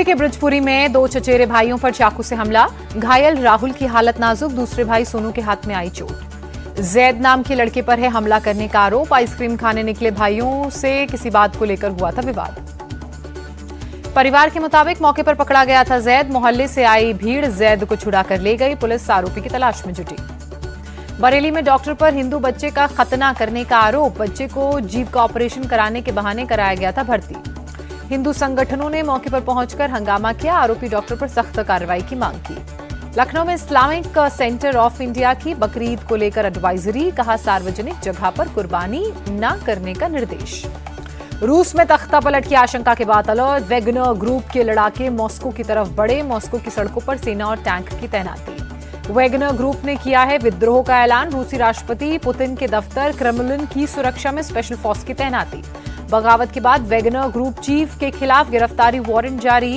दिल्ली के ब्रिजपुरी में 2 चचेरे भाइयों पर चाकू से हमला। घायल राहुल की हालत नाजुक, दूसरे भाई सोनू के हाथ में आई चोट। जैद नाम के लड़के पर है हमला करने का आरोप। आइसक्रीम खाने निकले भाइयों से किसी बात को लेकर हुआ था विवाद। परिवार के मुताबिक मौके पर पकड़ा गया था जैद। मोहल्ले से आई भीड़ जैद को छुड़ा कर ले गई। पुलिस आरोपी की तलाश में जुटी। बरेली में डॉक्टर पर हिंदू बच्चे का खतना करने का आरोप। बच्चे को जीभ का ऑपरेशन कराने के बहाने कराया गया था भर्ती। हिंदू संगठनों ने मौके पर पहुंचकर हंगामा किया। आरोपी डॉक्टर पर सख्त कार्रवाई की मांग की। लखनऊ में इस्लामिक सेंटर ऑफ इंडिया की बकरीद को लेकर एडवाइजरी। कहा, सार्वजनिक जगह पर कुर्बानी न करने का निर्देश। रूस में तख्ता पलट की आशंका के बाद अलर्ट। वैगनर ग्रुप के लड़ाके मॉस्को की तरफ बढ़े। मॉस्को की सड़कों पर सेना और टैंक की तैनाती। वैगनर ग्रुप ने किया है विद्रोह का ऐलान। रूसी राष्ट्रपति पुतिन के दफ्तर क्रेमलिन की सुरक्षा में स्पेशल फोर्स की तैनाती। बगावत के बाद वैगनर ग्रुप चीफ के खिलाफ गिरफ्तारी वारंट जारी।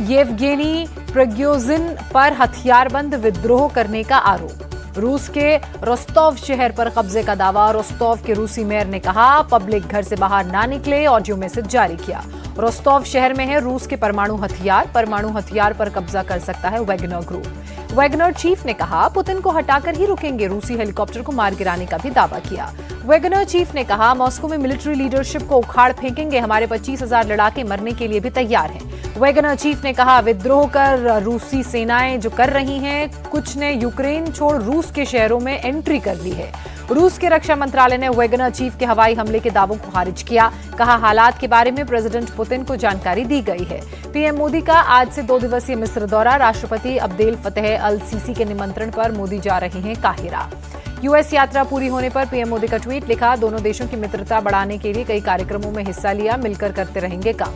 येवगेनी प्रिगोजिन पर हथियारबंद विद्रोह करने का आरोप। रूस के रोस्तोव शहर पर कब्जे का दावा। रोस्तोव के रूसी मेयर ने कहा, पब्लिक घर से बाहर ना निकले। ऑडियो मैसेज जारी किया। रोस्तोव शहर में है रूस के परमाणु हथियार। परमाणु हथियार पर कब्जा कर सकता है वैगनर ग्रुप। वैगनर चीफ ने कहा, पुतिन को हटाकर ही रुकेंगे। रूसी हेलीकॉप्टर को मार गिराने का भी दावा किया। वैगनर चीफ ने कहा, मॉस्को में मिलिट्री लीडरशिप को उखाड़ फेंकेंगे। हमारे 25,000 लड़ाके मरने के लिए भी तैयार हैं। वैगनर चीफ ने कहा, विद्रोह कर रूसी सेनाएं जो कर रही हैं, कुछ ने यूक्रेन छोड़ रूस के शहरों में एंट्री कर ली है। रूस के रक्षा मंत्रालय ने वैगनर चीफ के हवाई हमले के दावों को खारिज किया। कहा, हालात के बारे में प्रेसिडेंट पुतिन को जानकारी दी गई है। पीएम मोदी का आज से 2 दिवसीय मिस्र दौरा। राष्ट्रपति अब्देल फतेह अल सीसी के निमंत्रण पर मोदी जा रहे हैं काहिरा। यूएस यात्रा पूरी होने पर पीएम मोदी का ट्वीट। लिखा, दोनों देशों की मित्रता बढ़ाने के लिए कई कार्यक्रमों में हिस्सा लिया। मिलकर करते रहेंगे काम।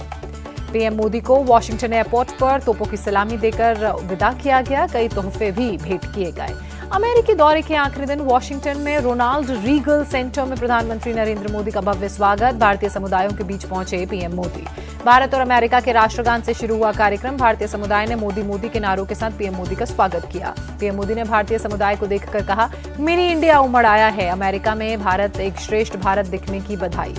पीएम मोदी को वॉशिंगटन एयरपोर्ट पर तोपों की सलामी देकर विदा किया गया। कई तोहफे भी भेंट किए गए। अमेरिकी दौरे के आखिरी दिन वॉशिंगटन में रोनाल्ड रीगल सेंटर में प्रधानमंत्री नरेंद्र मोदी का भव्य स्वागत। भारतीय समुदायों के बीच पहुंचे पीएम मोदी। भारत और अमेरिका के राष्ट्रगान से शुरू हुआ कार्यक्रम। भारतीय समुदाय ने मोदी मोदी के नारों के साथ पीएम मोदी का स्वागत किया। पीएम मोदी ने भारतीय समुदाय को देखकर कहा, मिनी इंडिया उमड़ आया है। अमेरिका में भारत एक श्रेष्ठ भारत दिखने की बधाई।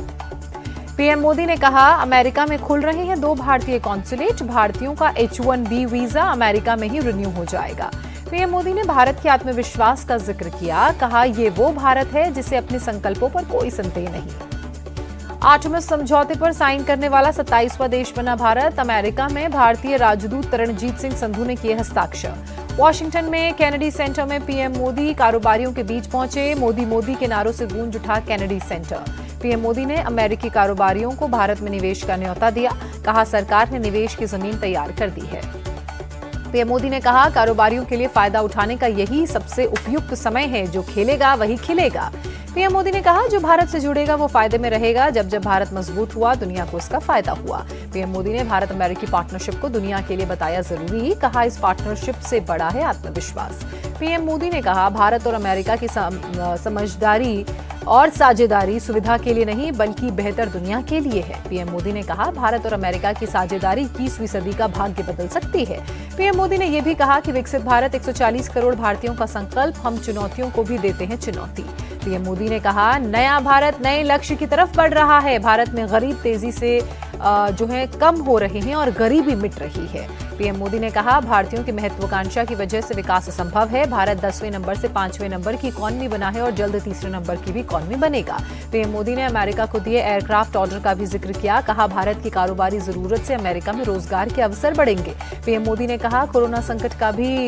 पीएम मोदी ने कहा, अमेरिका में खुल रहे हैं 2 भारतीय कॉन्सुलेट। भारतीयों का H-1B वीजा अमेरिका में ही रिन्यू हो जाएगा। पीएम मोदी ने भारत के आत्मविश्वास का जिक्र किया। कहा, ये वो भारत है जिसे अपने संकल्पों पर कोई संदेह नहीं। आर्टेमिस समझौते पर साइन करने वाला 27वां देश बना भारत। अमेरिका में भारतीय राजदूत रणजीत सिंह संधू ने किए हस्ताक्षर। वॉशिंगटन में कैनेडी सेंटर में पीएम मोदी कारोबारियों के बीच पहुंचे। मोदी मोदी के नारों से गूंज उठा कैनेडी सेंटर। पीएम मोदी ने अमेरिकी कारोबारियों को भारत में निवेश का न्योता दिया। कहा, सरकार ने निवेश की जमीन तैयार कर दी है। पीएम मोदी ने कहा, कारोबारियों के लिए फायदा उठाने का यही सबसे उपयुक्त समय है। जो खेलेगा वही खिलेगा। पीएम मोदी ने कहा, जो भारत से जुड़ेगा वो फायदे में रहेगा। जब जब भारत मजबूत हुआ, दुनिया को इसका फायदा हुआ। पीएम मोदी ने भारत अमेरिकी पार्टनरशिप को दुनिया के लिए बताया जरूरी। कहा, इस पार्टनरशिप से बड़ा है आत्मविश्वास। पीएम मोदी ने कहा, भारत और अमेरिका की समझदारी और साझेदारी सुविधा के लिए नहीं बल्कि बेहतर दुनिया के लिए है। पीएम मोदी ने कहा, भारत और अमेरिका की साझेदारी 21वीं सदी का भाग्य बदल सकती है। पीएम मोदी ने यह भी कहा कि विकसित भारत 140 करोड़ भारतीयों का संकल्प। हम चुनौतियों को भी देते हैं चुनौती। पीएम मोदी ने कहा, नया भारत नए लक्ष्य की तरफ बढ़ रहा है। भारत में गरीब तेजी से जो है कम हो रहे हैं और गरीबी मिट रही है। पीएम मोदी ने कहा, भारतीयों की महत्वाकांक्षा की वजह से विकास संभव है। भारत 10वें नंबर से 5वें नंबर की इकॉनमी बना है और जल्द 3रे नंबर की भी इकॉनमी बनेगा। पीएम मोदी ने अमेरिका को दिए एयरक्राफ्ट ऑर्डर का भी जिक्र किया। कहा, भारत की कारोबारी जरूरत से अमेरिका में रोजगार के अवसर बढ़ेंगे। पीएम मोदी ने कहा, कोरोना संकट का भी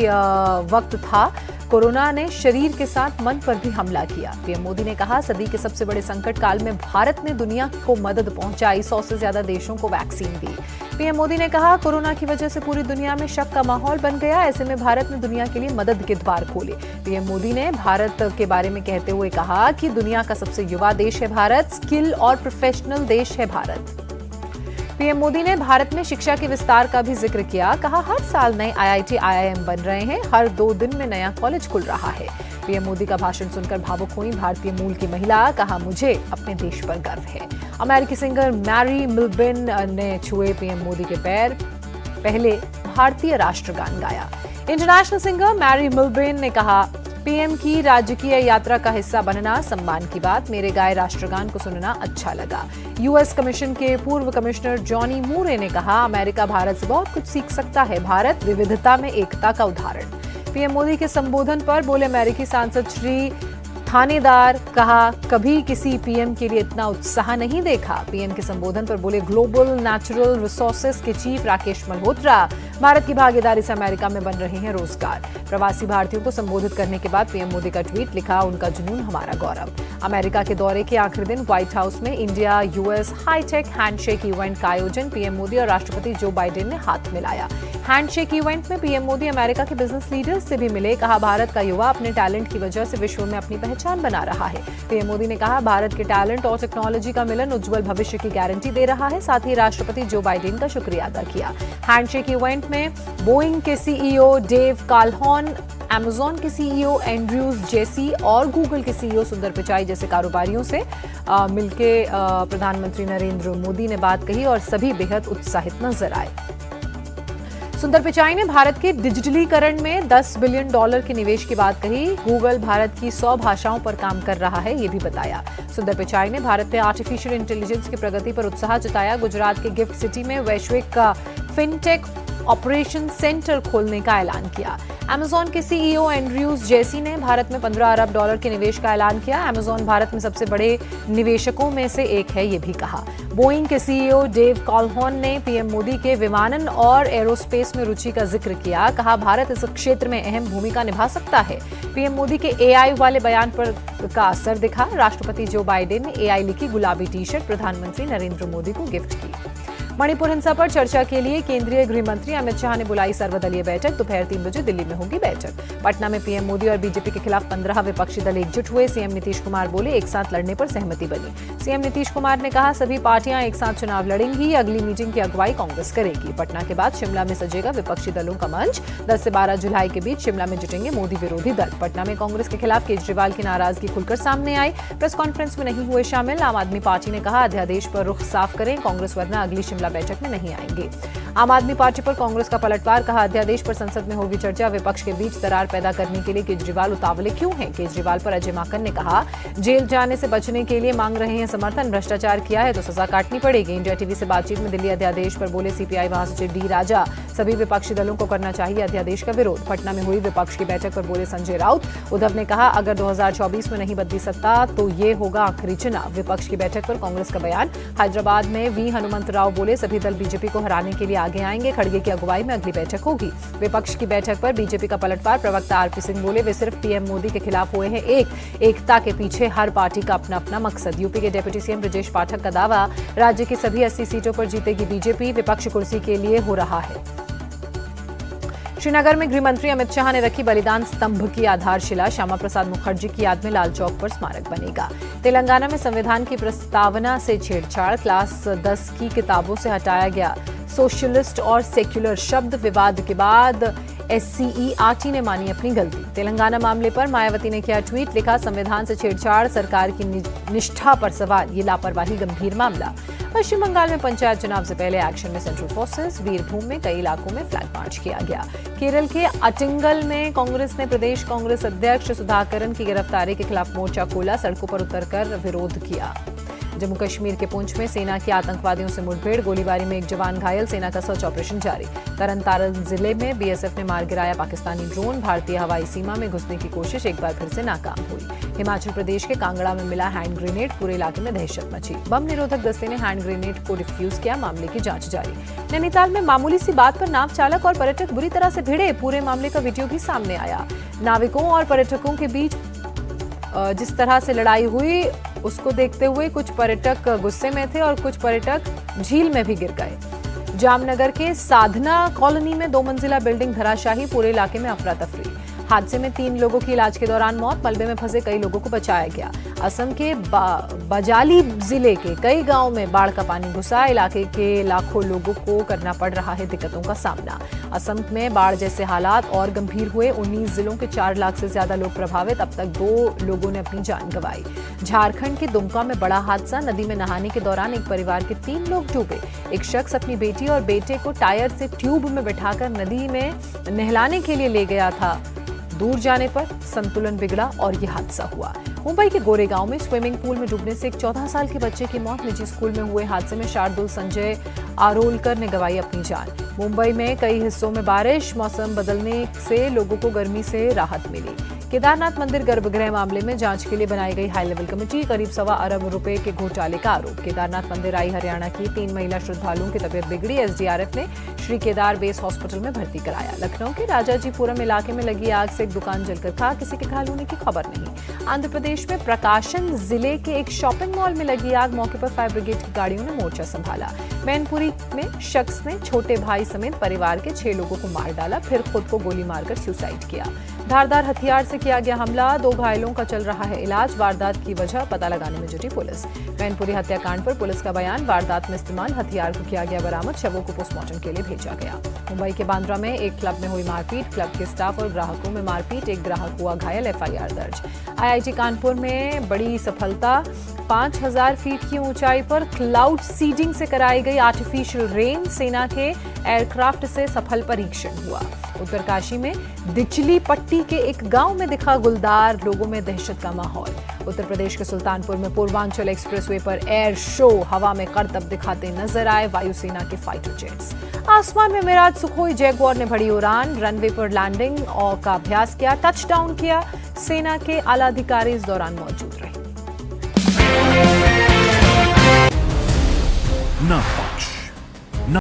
वक्त था। कोरोना ने शरीर के साथ मन पर भी हमला किया। पीएम मोदी ने कहा, सदी के सबसे बड़े संकट काल में भारत ने दुनिया को मदद पहुंचाई। 100 से ज्यादा देशों को वैक्सीन दी। पीएम मोदी ने कहा, कोरोना की वजह से पूरी दुनिया में शक का माहौल बन गया। ऐसे में भारत ने दुनिया के लिए मदद के द्वार खोले। पीएम मोदी ने भारत के बारे में कहते हुए कहा कि दुनिया का सबसे युवा देश है भारत। स्किल और प्रोफेशनल देश है भारत। पीएम मोदी ने भारत में शिक्षा के विस्तार का भी जिक्र किया। कहा, हर साल नए IIT IIM बन रहे हैं। हर 2 दिन में नया कॉलेज खुल रहा है। पीएम मोदी का भाषण सुनकर भावुक हुई भारतीय मूल की महिला। कहा, मुझे अपने देश पर गर्व है। अमेरिकी सिंगर मैरी मिल्बिन ने छुए पीएम मोदी के पैर। पहले भारतीय राष्ट्रगान गाया। इंटरनेशनल सिंगर मैरी मिल्बिन ने कहा, पीएम की राजकीय यात्रा का हिस्सा बनना सम्मान की बात, मेरे गाए राष्ट्रगान को सुनना अच्छा लगा। यूएस कमीशन के पूर्व कमिश्नर जॉनी मूरे ने कहा, अमेरिका भारत से बहुत कुछ सीख सकता है, भारत विविधता में एकता का उदाहरण। पीएम मोदी के संबोधन पर बोले अमेरिकी सांसद श्री थानेदार, कहा कभी किसी पीएम के लिए इतना उत्साह नहीं देखा। पीएम के संबोधन पर बोले ग्लोबल नेचुरल रिसोर्सेज के चीफ राकेश मल्होत्रा, भारत की भागीदारी से अमेरिका में बन रहे हैं रोजगार। प्रवासी भारतीयों को संबोधित करने के बाद पीएम मोदी का ट्वीट, लिखा उनका जुनून हमारा गौरव। अमेरिका के दौरे के आखिरी दिन व्हाइट हाउस में India US high tech handshake event का आयोजन, पीएम मोदी और राष्ट्रपति जो बाइडेन ने हाथ मिलाया। हैंडशेक इवेंट में पीएम मोदी अमेरिका के बिजनेस लीडर्स से भी मिले, कहा भारत का युवा अपने टैलेंट की वजह से विश्व में अपनी पहचान बना रहा है। पीएम मोदी ने कहा, भारत के टैलेंट और टेक्नोलॉजी का मिलन उज्जवल भविष्य की गारंटी दे रहा है। साथ ही राष्ट्रपति जो बाइडेन का शुक्रिया अदा किया। हैंडशेक इवेंट में बोइंग के सीईओ डेव काल्होन, अमेजॉन के सीईओ एंड्रयूज जेसी और गूगल के सीईओ सुंदर पिचाई जैसे कारोबारियों से मिलके प्रधानमंत्री नरेंद्र मोदी ने बात कही और सभी बेहद उत्साहित नजर आए। सुंदर पिचाई ने भारत के डिजिटलीकरण में $10 बिलियन के निवेश की बात कही। गूगल भारत की 100 भाषाओं पर काम कर रहा है, ये भी बताया। सुंदर पिचाई ने भारत में आर्टिफिशियल इंटेलिजेंस की प्रगति पर उत्साह जताया। गुजरात के गिफ्ट सिटी में वैश्विक फिनटेक ऑपरेशन सेंटर खोलने का ऐलान किया। अमेजॉन के सीईओ एंड्रयूज जेसी ने भारत में $15 अरब के निवेश का ऐलान किया। अमेजॉन भारत में सबसे बड़े निवेशकों में से एक है, ये भी कहा। बोइंग के सीईओ डेव काल्होन ने पीएम मोदी के विमानन और एरोस्पेस में रुचि का जिक्र किया, कहा भारत इस क्षेत्र में अहम भूमिका निभा सकता है। पीएम मोदी के एआई वाले बयान पर का असर दिखा। राष्ट्रपति जो बाइडेन ने एआई लिखी गुलाबी टी शर्ट प्रधानमंत्री नरेंद्र मोदी को गिफ्ट की। मणिपुर हिंसा पर चर्चा के लिए केंद्रीय गृह मंत्री अमित शाह ने बुलाई सर्वदलीय बैठक, दोपहर 3 बजे दिल्ली में होगी बैठक। पटना में पीएम मोदी और बीजेपी के खिलाफ 15 विपक्षी दल एकजुट हुए। सीएम नीतीश कुमार बोले, एक साथ लड़ने पर सहमति बनी। सीएम नीतीश कुमार ने कहा, सभी पार्टियां एक साथ चुनाव लड़ेंगी। अगली मीटिंग की अगुवाई कांग्रेस करेगी। पटना के बाद शिमला में सजेगा विपक्षी दलों का मंच। 10 से 12 जुलाई के बीच शिमला में जुटेंगे मोदी विरोधी दल। पटना में कांग्रेस के खिलाफ केजरीवाल की नाराजगी खुलकर सामने आई। प्रेस कॉन्फ्रेंस में नहीं हुए शामिल। आम आदमी पार्टी ने कहा, अध्यादेश पर रुख साफ करें, कांग्रेस वरना अगली शिमला बैठक में नहीं आएंगे। आम आदमी पार्टी पर कांग्रेस का पलटवार, कहा अध्यादेश पर संसद में होगी चर्चा। विपक्ष के बीच दरार पैदा करने के लिए केजरीवाल उतावले क्यों हैं? केजरीवाल पर अजय माकन ने कहा, जेल जाने से बचने के लिए मांग रहे हैं समर्थन, भ्रष्टाचार किया है तो सजा काटनी पड़ेगी। इंडिया टीवी से बातचीत में दिल्ली अध्यादेश पर बोले सीपीआई महासचिव डी राजा, सभी विपक्षी दलों को करना चाहिए अध्यादेश का विरोध। पटना में हुई विपक्ष की बैठक पर बोले संजय राउत। उद्धव ने कहा, अगर 2024 में नहीं बदली सत्ता तो ये होगा आखिरी चुनाव। विपक्ष की बैठक पर कांग्रेस का बयान। हैदराबाद में वी हनुमंत राव बोले, सभी दल बीजेपी को हराने के लिए आगे आएंगे। खड़गे की अगुवाई में अगली बैठक होगी। विपक्ष की बैठक पर बीजेपी का पलटवार। प्रवक्ता आरपी सिंह बोले, वे सिर्फ पीएम मोदी के खिलाफ हुए हैं एकता के पीछे हर पार्टी का अपना अपना मकसद। यूपी के डिप्टी सीएम ब्रजेश पाठक का दावा, राज्य की सभी 80 सीटों पर जीतेगी बीजेपी, विपक्ष कुर्सी के लिए हो रहा है। श्रीनगर में गृह मंत्री अमित शाह ने रखी बलिदान स्तंभ की आधारशिला। श्यामा प्रसाद मुखर्जी की याद में लाल चौक पर स्मारक बनेगा। तेलंगाना में संविधान की प्रस्तावना से छेड़छाड़, क्लास 10 की किताबों से हटाया गया सोशलिस्ट और सेक्युलर शब्द। विवाद के बाद SCERT ने मानी अपनी गलती। तेलंगाना मामले पर मायावती ने किया ट्वीट, लिखा संविधान से छेड़छाड़, सरकार की निष्ठा पर सवाल, ये लापरवाही गंभीर मामला। पश्चिम बंगाल में पंचायत चुनाव से पहले एक्शन में सेंट्रल फोर्सेस। वीरभूम में कई इलाकों में फ्लैग मार्च किया गया। केरल के अटिंगल में कांग्रेस ने प्रदेश कांग्रेस अध्यक्ष सुधाकरन की गिरफ्तारी के खिलाफ मोर्चा खोला, सड़कों पर उतरकर विरोध किया। जम्मू कश्मीर के पुंछ में सेना की आतंकवादियों से मुठभेड़, गोलीबारी में एक जवान घायल, सेना का सर्च ऑपरेशन जारी। तरन तारण जिले में बीएसएफ ने मार गिराया पाकिस्तानी ड्रोन, भारतीय हवाई सीमा में घुसने की कोशिश एक बार फिर से नाकाम हुई। हिमाचल प्रदेश के कांगड़ा में मिला हैंड ग्रेनेड, पूरे इलाके में दहशत मची। बम निरोधक दस्ते ने हैंड ग्रेनेड को डिफ्यूज किया, मामले की जांच जारी। नैनीताल में मामूली सी बात पर नाव चालक और पर्यटक बुरी तरह से भिड़े, पूरे मामले का वीडियो भी सामने आया। नाविकों और पर्यटकों के बीच जिस तरह से लड़ाई हुई उसको देखते हुए कुछ पर्यटक गुस्से में थे और कुछ पर्यटक झील में भी गिर गए। जामनगर के साधना कॉलोनी में 2 मंजिला बिल्डिंग धराशायी, पूरे इलाके में अफरा तफरी। हादसे में 3 लोगों की इलाज के दौरान मौत, मलबे में फंसे कई लोगों को बचाया गया। असम के बजाली जिले के कई गांवों में बाढ़ का पानी घुसा, इलाके के लाखों लोगों को करना पड़ रहा है दिक्कतों का सामना। असम में बाढ़ जैसे हालात और गंभीर हुए, 19 जिलों के 4 लाख से ज्यादा लोग प्रभावित, अब तक 2 लोगों ने अपनी जान गंवाई। झारखंड के दुमका में बड़ा हादसा, नदी में नहाने के दौरान एक परिवार के 3 लोग डूबे। एक शख्स अपनी बेटी और बेटे को टायर से ट्यूब में बिठाकर नदी में नहलाने के लिए ले गया था। दूर जाने पर संतुलन बिगड़ा और यह हादसा हुआ। मुंबई के गोरेगांव में स्विमिंग पूल में डूबने से एक 14 साल के बच्चे की मौत। निजी स्कूल में हुए हादसे में शार्दुल संजय आरोलकर ने गंवाई अपनी जान। मुंबई में कई हिस्सों में बारिश, मौसम बदलने से लोगों को गर्मी से राहत मिली। केदारनाथ मंदिर गर्भगृह मामले में जांच के लिए बनाई गई हाई लेवल कमेटी। करीब 1.25 अरब रुपए के घोटाले का आरोप। केदारनाथ मंदिर आई हरियाणा की 3 महिला श्रद्धालुओं की तबीयत बिगड़ी। एसडीआरएफ ने श्री केदार बेस हॉस्पिटल में भर्ती कराया। लखनऊ के राजाजीपुरम इलाके में लगी आग से एक दुकान जलकर खाक, किसी के घायल होने की खबर नहीं। आंध्र प्रदेश में प्रकाशन जिले के एक शॉपिंग मॉल में लगी आग, मौके पर फायर ब्रिगेड की गाड़ियों ने मोर्चा संभाला। मैनपुरी में शख्स ने छोटे भाई समेत परिवार के 6 लोगों को मार डाला, फिर खुद को गोली मारकर सुसाइड किया। धारदार हथियार से किया गया हमला, 2 घायलों का चल रहा है इलाज। वारदात की वजह पता लगाने में जुटी पुलिस। मैनपुरी हत्याकांड पर पुलिस का बयान, वारदात में इस्तेमाल हथियार को किया गया बरामद, शवों को पोस्टमार्टम के लिए भेजा गया। मुंबई के बांद्रा में एक क्लब में हुई मारपीट, क्लब के स्टाफ और ग्राहकों में मारपीट, एक ग्राहक हुआ घायल, एफआईआर दर्ज। आईआईटी कानपुर में बड़ी सफलता, 5000 फीट की ऊंचाई पर क्लाउड सीडिंग से कराई गई आर्टिफिशियल रेन, सेना के एयरक्राफ्ट से सफल परीक्षण हुआ। उत्तरकाशी में दिचली पट्टी के एक गांव में दिखा गुलदार, लोगों में दहशत का माहौल। उत्तर प्रदेश के सुल्तानपुर में पूर्वांचल एक्सप्रेसवे पर एयर शो, हवा में करतब दिखाते नजर आए वायुसेना के फाइटर जेट्स। आसमान में मिराज सुखोई जैगुआर ने भरी उड़ान, रनवे पर लैंडिंग और का अभ्यास किया, टचडाउन किया। सेना के आला अधिकारी इस दौरान मौजूद रहे।